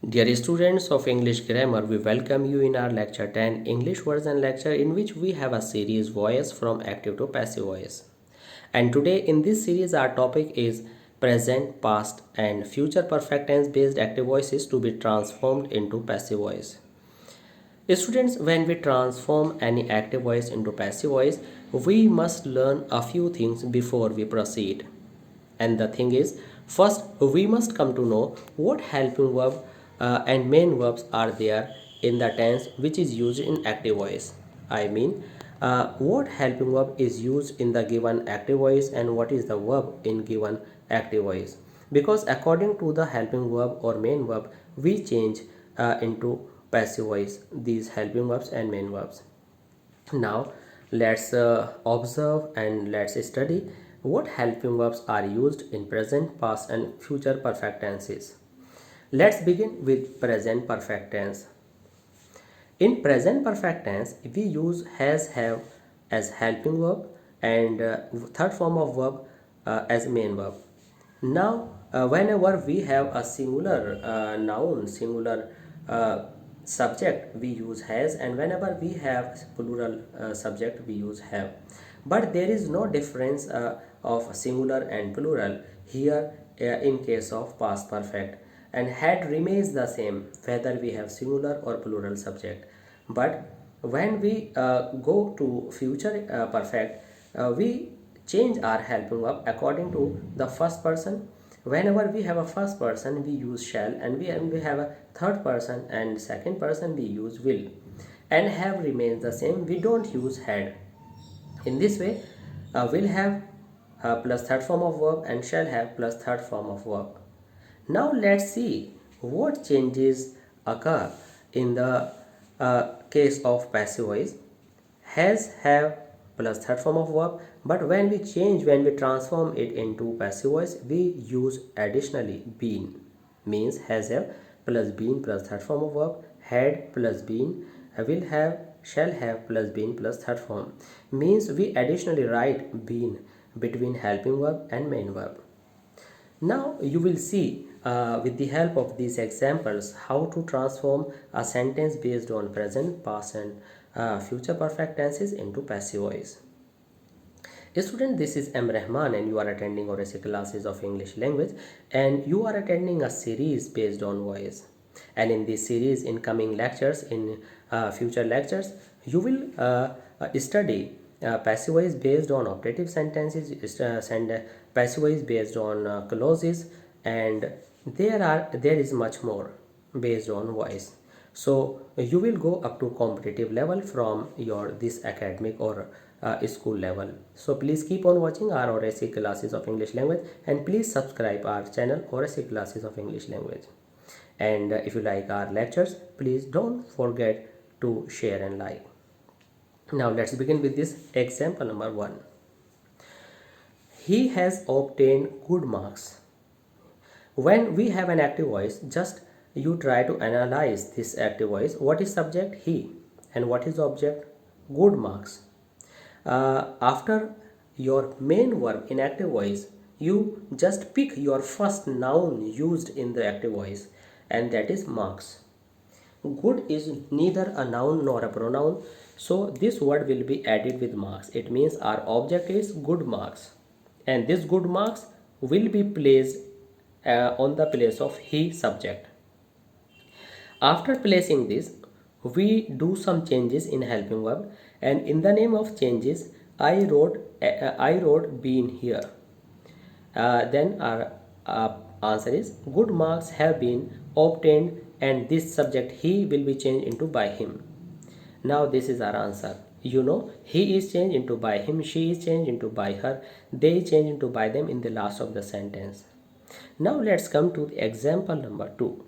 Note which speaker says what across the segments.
Speaker 1: Dear students of English Grammar, we welcome you in our lecture 10 English version lecture in which we have a series voice from active to passive voice. And today in this series our topic is present, past and future perfect tense based active voices to be transformed into passive voice. Students, when we transform any active voice into passive voice, we must learn a few things before we proceed. And the thing is, first we must come to know what helping verb and main verbs are there in the tense which is used in active voice. I mean, what helping verb is used in the given active voice and what is the verb in given active voice. Because according to the helping verb or main verb, we change into passive voice these helping verbs and main verbs. Now let's observe and let's study what helping verbs are used in present, past and future perfect tenses. Let's begin with present perfect tense. In present perfect tense, we use has, have as helping verb and third form of verb as main verb. Now, whenever we have a singular noun, singular subject, we use has, and whenever we have plural subject, we use have. But there is no difference of singular and plural here in case of past perfect, and had remains the same whether we have singular or plural subject. But when we go to future perfect, we change our helping verb according to the first person. Whenever we have a first person, we use shall, and we have a third person and second person, we use will. And have remains the same, we don't use had. In this way, will have plus third form of verb and shall have plus third form of verb. Now let's see what changes occur in the case of passive voice. Has, have plus third form of verb, but when we transform it into passive voice, we use additionally been. Means has, have plus been plus third form of verb, had plus been, will have, shall have plus been plus third form. Means we additionally write been between helping verb and main verb. Now you will see with the help of these examples how to transform a sentence based on present, past and future perfect tenses into passive voice. Student, this is M. Rahman and you are attending Oracy classes of English language, and you are attending a series based on voice. And in this series, in coming lectures, in future lectures, you will study passive voice based on operative sentences, and passive voice based on clauses, and there is much more based on voice. So you will go up to competitive level from your this academic or school level. So please keep on watching our Oracy classes of English language, and please subscribe our channel Oracy classes of English language. And if you like our lectures, please don't forget to share and like. Now let's begin with this example number 1. He has obtained good marks. When we have an active voice, just you try to analyze this active voice. What is subject? He. And what is object? Good marks. After your main verb in active voice, you just pick your first noun used in the active voice, and that is marks. Good is neither a noun nor a pronoun, so this word will be added with marks. It means our object is good marks, and this good marks will be placed on the place of he subject. After placing this, we do some changes in helping verb, and in the name of changes, I wrote been here. Then our answer is good marks have been obtained, and this subject he will be changed into by him. Now this is our answer. You know, he is changed into by him, she is changed into by her, they change into by them in the last of the sentence. Now let's come to the example number 2.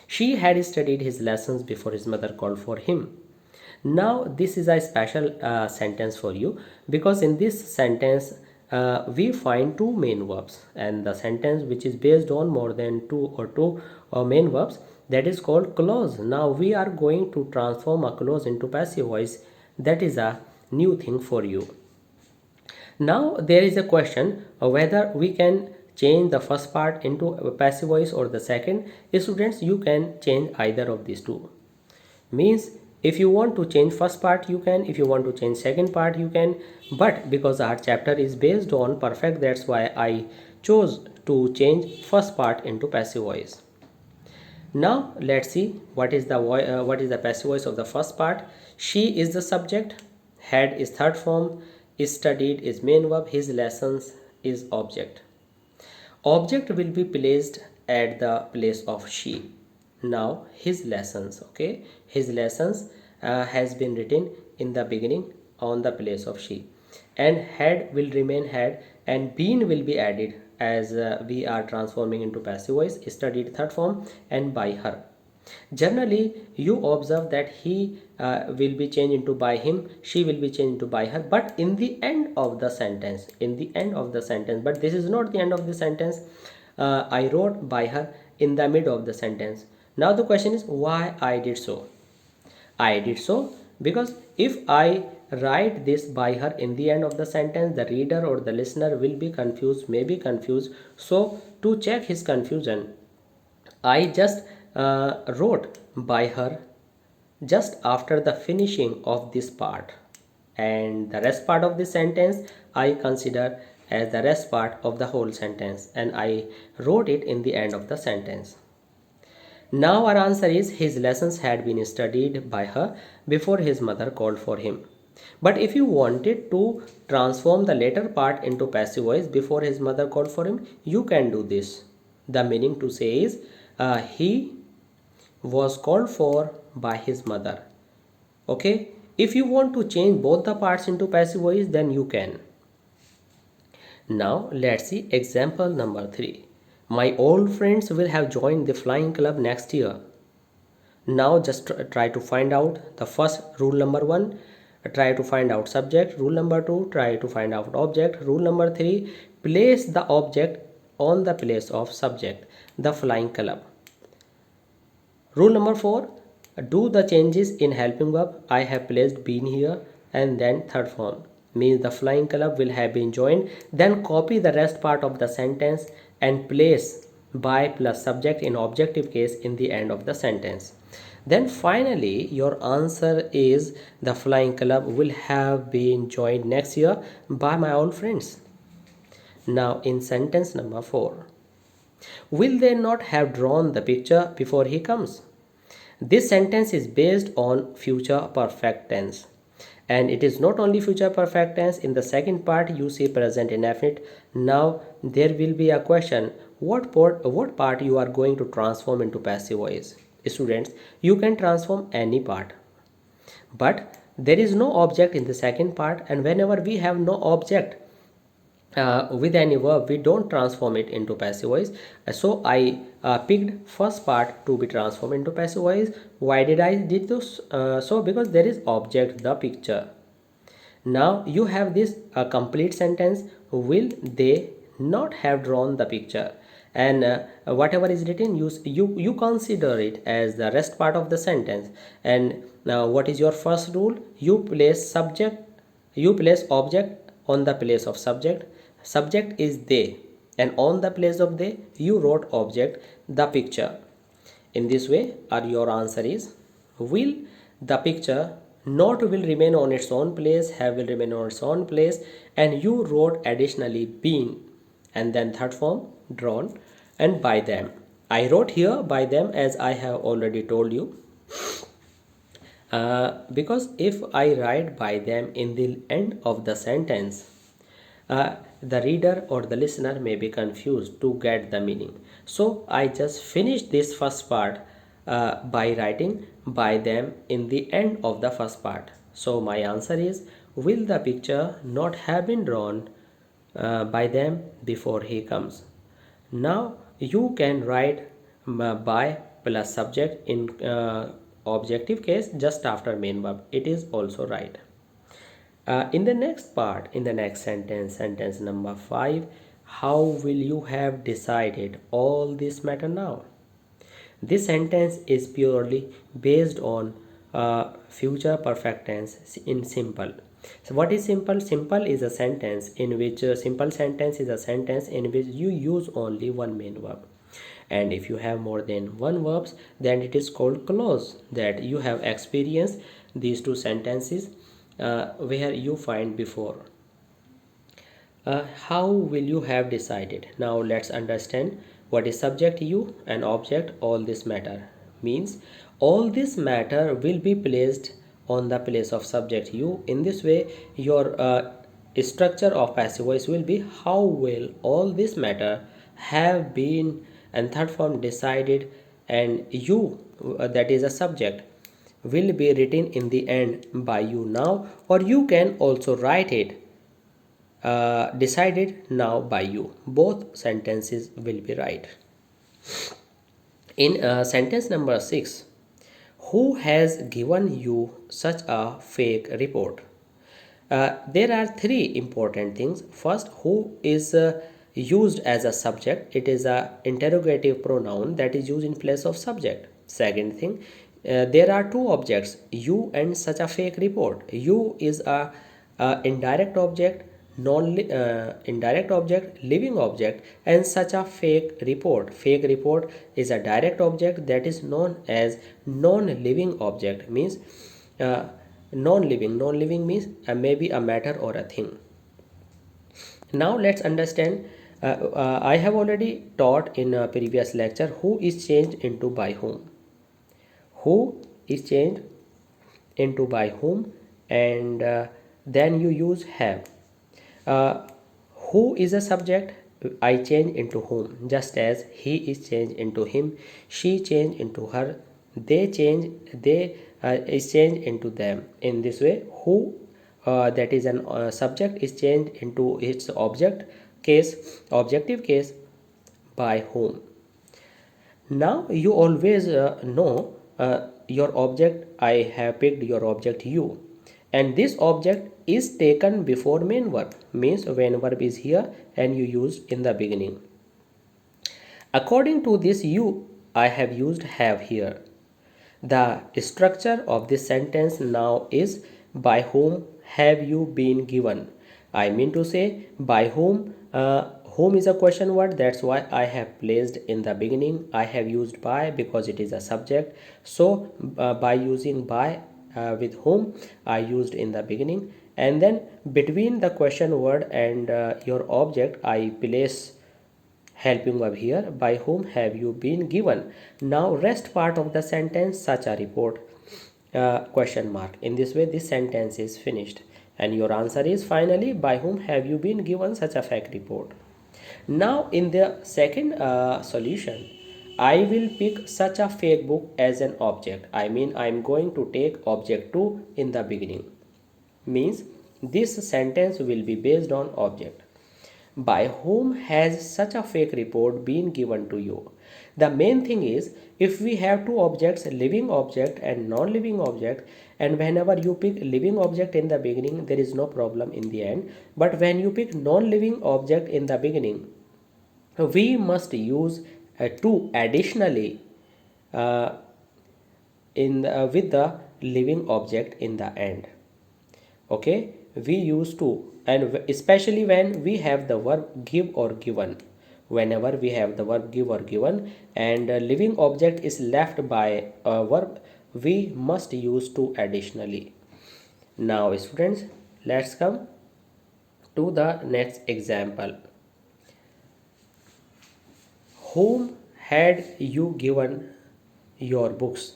Speaker 1: She had studied his lessons before his mother called for him. Now this is a special sentence for you, because in this sentence we find two main verbs, and the sentence which is based on more than two main verbs, that is called clause. Now we are going to transform a clause into passive voice. That is a new thing for you. Now there is a question whether we can change the first part into a passive voice or the second? Students, you can change either of these two. Means if you want to change first part you can, if you want to change second part you can, but because our chapter is based on perfect, that's why I chose to change first part into passive voice. Now let's see what is the passive voice of the first part. She is the subject, had is third form, is studied is main verb, his lessons is object. Object will be placed at the place of she. Now his lessons, okay, his lessons has been written in the beginning on the place of she, and had will remain had, and been will be added as we are transforming into passive voice, studied third form, and by her. Generally you observe that he will be changed into by him, she will be changed into by her, but in the end of the sentence, in the end of the sentence, but this is not the end of the sentence. I wrote by her in the mid of the sentence. Now the question is why I did so. I did so because if I write this by her in the end of the sentence, the reader or the listener will be confused, may be confused. So to check his confusion, I just wrote by her just after the finishing of this part, and the rest part of the sentence I consider as the rest part of the whole sentence, and I wrote it in the end of the sentence. Now our answer is his lessons had been studied by her before his mother called for him. But if you wanted to transform the later part into passive voice, before his mother called for him, you can do this. The meaning to say is he was called for by his mother. Okay, if you want to change both the parts into passive voice, then you can. Now let's see example number 3. My old friends will have joined the flying club next year. Now just try to find out the first rule number 1, try to find out subject. Rule number 2, try to find out object. Rule number 3, place the object on the place of subject, the flying club. Rule number 4, do the changes in helping verb. I have placed been here, and then third form means the flying club will have been joined. Then copy the rest part of the sentence and place by plus subject in objective case in the end of the sentence. Then finally your answer is the flying club will have been joined next year by my old friends. Now in sentence number 4, will they not have drawn the picture before he comes? This sentence is based on future perfect tense, and it is not only future perfect tense. In the second part you see present indefinite. Now there will be a question, what part you are going to transform into passive voice? Students, you can transform any part, but there is no object in the second part, and whenever we have no object with any verb, we don't transform it into passive voice. So I picked first part to be transformed into passive voice. Why did I did this? So because there is object, the picture. Now you have this complete sentence, will they not have drawn the picture, and whatever is written you consider it as the rest part of the sentence. And now what is your first rule? You place object on the place of subject. Subject is they, and on the place of they you wrote object, the picture. In this way your answer is will the picture not will remain on its own place, have will remain on its own place, and you wrote additionally been, and then third form drawn, and by them. I wrote here by them as I have already told you, because if I write by them in the end of the sentence, the reader or the listener may be confused to get the meaning. So I just finished this first part by writing by them in the end of the first part. So my answer is will the picture not have been drawn by them before he comes? Now you can write by plus subject in objective case just after main verb. It is also right. In the next part, in the next sentence, sentence number 5, how will you have decided all this matter now? This sentence is purely based on future perfect tense in simple. So what is simple? Simple is a sentence in which simple sentence is a sentence in which you use only one main verb. And if you have more than one verbs, then it is called clause. That you have experienced these two sentences where you find before. How will you have decided? Now let's understand what is subject you and object all this matter. Means all this matter will be placed on the place of subject you. In this way, your structure of passive voice will be how will all this matter have been, and third form decided, and you that is a subject will be written in the end by you now, or you can also write it decided now by you. Both sentences will be right. In sentence number 6, who has given you such a fake report? There are three important things. First, who is used as a subject. It is a interrogative pronoun that is used in place of subject. Second thing, there are two objects, you and such a fake report. You is a indirect object, non indirect object, living object, and such a fake report. Fake report is a direct object that is known as non-living object. Means non-living means maybe a matter or a thing. Now let's understand. I have already taught in a previous lecture who is changed into by whom. Who is changed into by whom, and then you use have. uh, who is a subject? I change into whom, just as he is changed into him, she changed into her, they is changed into them. In this way, who that is an subject is changed into its object case, objective case, by whom. Now you always know your object. I have picked your object you, and this object is taken before main verb. Means when verb is here and you used in the beginning. According to this you, I have used have here. The structure of this sentence now is by whom have you been given. I mean to say by whom. Whom is a question word, that's why I have placed in the beginning. I have used by because it is a subject. So by using by with whom, I used in the beginning, and then between the question word and your object I place helping verb here, by whom have you been given. Now rest part of the sentence, such a report, question mark. In this way this sentence is finished, and your answer is finally by whom have you been given such a fake report. Now in the second solution, I will pick such a fake book as an object. I mean I am going to take object 2 in the beginning. Means this sentence will be based on object. By whom has such a fake report been given to you? The main thing is, if we have two objects, living object and non-living object, and whenever you pick living object in the beginning, there is no problem in the end. But when you pick non-living object in the beginning, we must use two additionally uh, with the living object in the end. Okay, we use to, and especially when we have the verb give or given. Whenever we have the verb give or given and a living object is left by a verb, we must use to additionally. Now students, let's come to the next example. Whom had you given your books?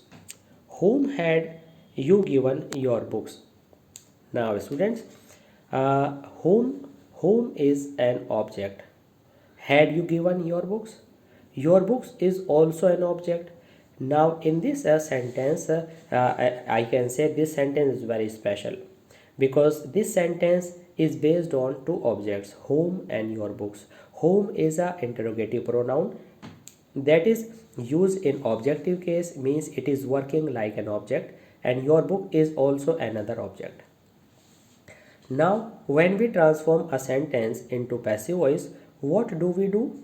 Speaker 1: Whom had you given your books? Now students, whom is an object. Had you given your books? Your books is also an object. Now in this sentence, I can say this sentence is very special, because this sentence is based on two objects, whom and your books. Whom is a interrogative pronoun that is used in objective case, means it is working like an object, and your book is also another object. Now, when we transform a sentence into passive voice, what do we do?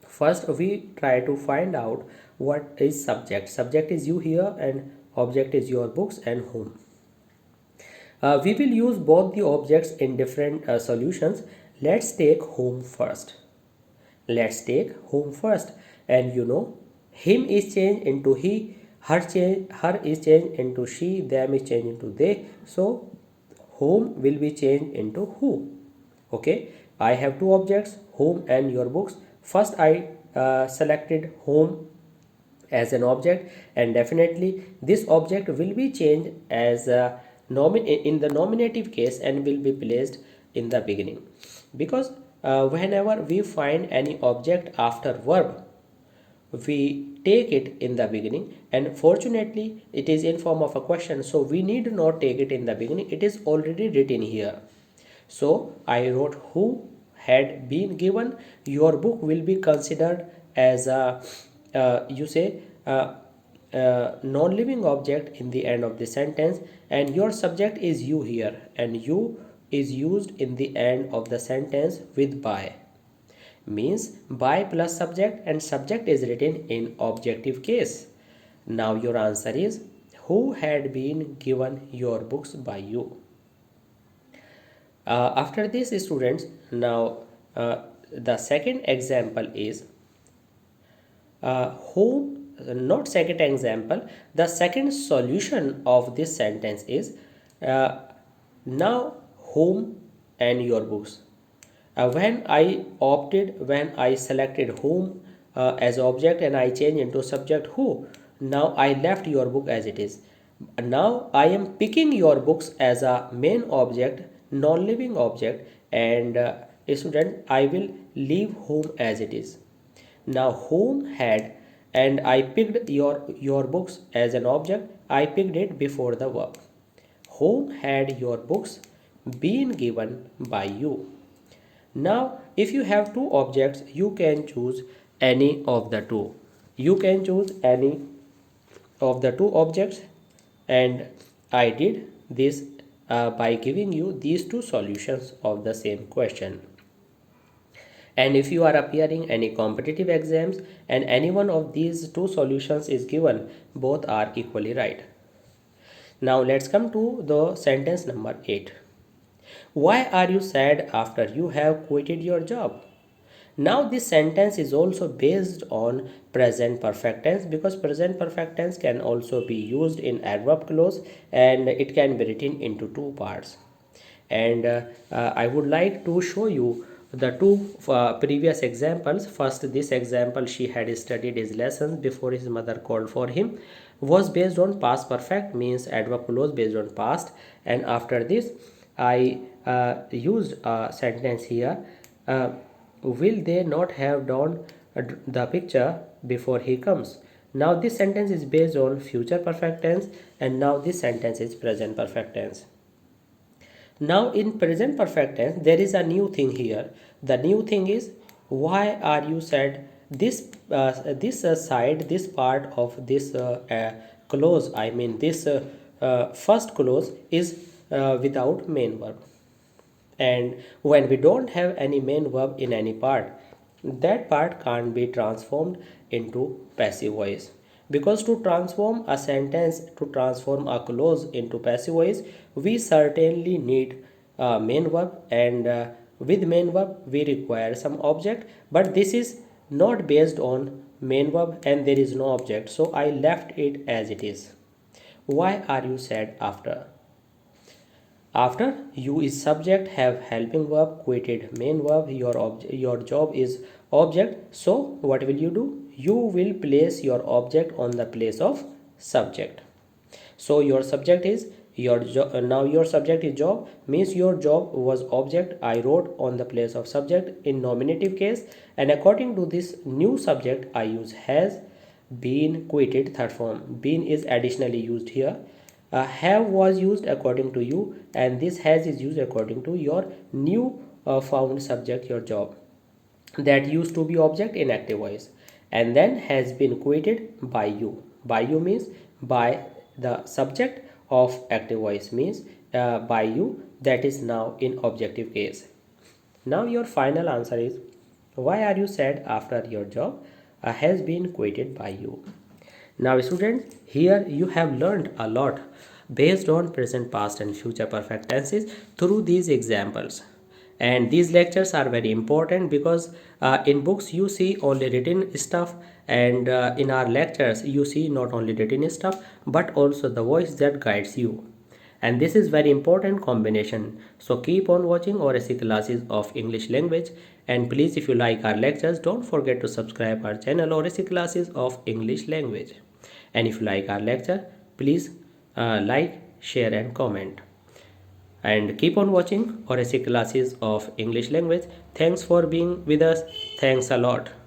Speaker 1: First, we try to find out what is subject. Subject is you here, and object is your books and whom. We will use both the objects in different solutions. Let's take home first. Let's take home first. And you know, him is changed into he, her is changed into she, them is changed into they. So home will be changed into who. Okay, I have two objects, home and your books. First I selected home as an object, and definitely this object will be changed as a in the nominative case and will be placed in the beginning, because whenever we find any object after verb, we take it in the beginning, and fortunately it is in form of a question, so we need not take it in the beginning, it is already written here. So I wrote who had been given. Your book will be considered as a you say non-living object in the end of the sentence, and your subject is you here, and you is used in the end of the sentence with by, means by plus subject, and subject is written in objective case. Now your answer is who had been given your books by you. After this, students, now the second example is whom, not second example, the second solution of this sentence is uh, now whom and your books. When I selected whom as object and I changed into subject who, now I left your book as it is. Now I am picking your books as a main object, non-living object, and student, I will leave whom as it is. Now whom had, and I picked your books as an object, I picked it before the verb. Whom had your books been given by you? Now, if you have two objects, you can choose any of the two. You can choose any of the two objects, and I did this by giving you these two solutions of the same question. And if you are appearing any competitive exams and any one of these two solutions is given, both are equally right. Now let's come to the sentence number 8. Why are you sad after you have quitted your job? Now this sentence is also based on present perfect tense, because present perfect tense can also be used in adverb clause, and it can be written into two parts. And I would like to show you the two previous examples. First, this example, she had studied his lessons before his mother called for him, was based on past perfect, means adverb clause based on past. And after this I used a sentence here, will they not have drawn the picture before he comes? Now this sentence is based on future perfect tense, and now this sentence is present perfect tense. Now in present perfect tense there is a new thing here. The new thing is why are you sad? This side, this part of this clause, I mean this first clause is without main verb, and when we don't have any main verb in any part, that part can't be transformed into passive voice, because to transform a sentence, to transform a clause into passive voice, we certainly need a main verb, and with main verb we require some object, but this is not based on main verb and there is no object, so I left it as it is. Why are you sad after? After you is subject, have helping verb, quitted main verb, your job is object. So what will you do? You will place your object on the place of subject. So your subject is your job. Now your subject is job, means your job was object. I wrote on the place of subject in nominative case, and according to this new subject I use has been, quitted third form. Been is additionally used here. Have was used according to you, and this has is used according to your new found subject, your job, that used to be object in active voice, and then has been quitted by you. By you means by the subject of active voice, means by you, that is now in objective case. Now your final answer is why are you sad after your job has been quitted by you. Now students, here you have learned a lot, based on present, past, and future perfect tenses through these examples. And these lectures are very important because in books you see only written stuff, and in our lectures you see not only written stuff but also the voice that guides you. And this is very important combination. So keep on watching ORSC classes of English language, and please, if you like our lectures, don't forget to subscribe our channel ORSC classes of English language. And if you like our lecture, please like, share and comment, and keep on watching ORSC classes of English language. Thanks for being with us. Thanks a lot.